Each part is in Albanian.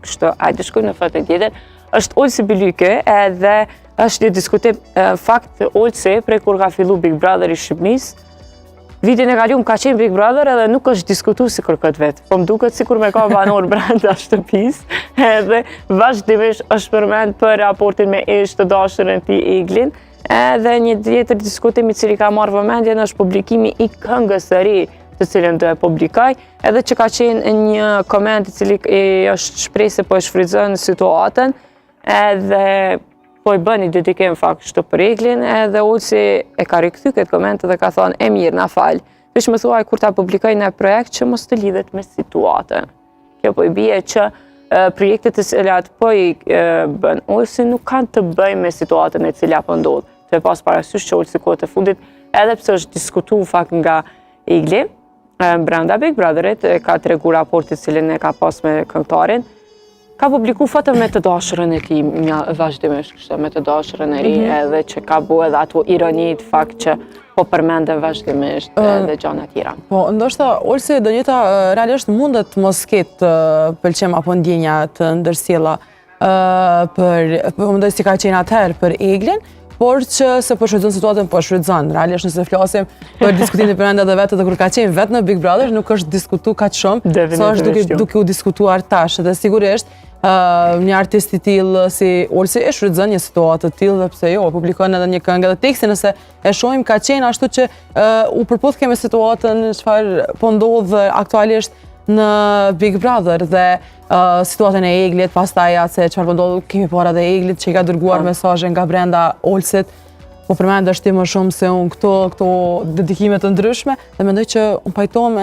kështu, hajde shkojmë në fotën tjetër, është Olsi Bylyke edhe është një diskutim fakt Olsi prej kur ka fillu Big Brother i Shqipënisë. Vitin e kaluar ka qenë Big Brother edhe nuk është diskutuar sikur këtë vetë. Po më duket sikur me ka banor brenda shtëpisë, edhe vazhdimisht është përmend për raportin me ish të dashurën e tij Eglin, edhe një tjetër diskutim i cili ka marrë vëmendjen është publikimi i këngës së ri të cilën do e publikoj, edhe që ka qenë një koment i cili është shprehë se po e shfrytëzon situatën, edhe po i bën një dedikim fakt kështu për Eglin, edhe Olsi e ka rikthy këtë koment dhe ka thonë e mirë na fal. Veç më thuaj kur ta publikoj në projekt që mos të lidhet me situatën. Kjo po i bie që projektet e cilat po i bën Olsi nuk kanë të bëjnë me situatën e cila po ndodh. Të pas parasysh që Olsi kohët e fundit, edhe pse është diskutuar fakt nga Egli, brenda Big Brotherit, ka tregu raportin cilin e ka pas me këngëtarin, ka publiku foto me të dashurën e tij vazhdimisht, kështu me të dashurën e ri, edhe që ka bu edhe ato ironit fakt që po përmenden vazhdimisht edhe gjëra tjera. Po, ndoshta Olsi donjeta realisht mundet mos ketë pëlqim apo ndjenja të ndërsjella mendoj si ka qenë atëherë për Eglin, por që se po shfrytëzon situatën, po shfrytëzon. Realisht nëse flasim për diskutimin e brenda dhe vetë kur ka qenë vetë në Big Brother, nuk është diskutuar kaq shumë, sa është duke u diskutuar tash. Dhe sigurisht një artist i tillë si Olsi e shfrytëzon një situatë të tillë dhe pse jo, publikon edhe një këngë dhe tekstin nëse e shohim ka qenë ashtu që u përputhke me situatën çfarë po ndodh aktualisht në Big Brother dhe situatën e Eglit, pastaj se çfarë po ndodh kemi para dhe Eglit që i ka dërguar mesazhe nga brenda Olsit. Po përmendesh ti më shumë se unë këto dedikime të ndryshme dhe mendoj që unë pajtohem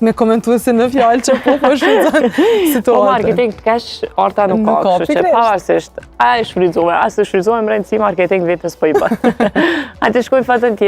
me komentuesin në fjalë që po shfrytëzon situatën. Po marketing të kesh arta nuk ka, kështu që pavarësisht a e shfrytëzojmë, as të shfrytëzojmë rëndësi marketing vetës po i bën. Hajde shkojmë fotën tjetër.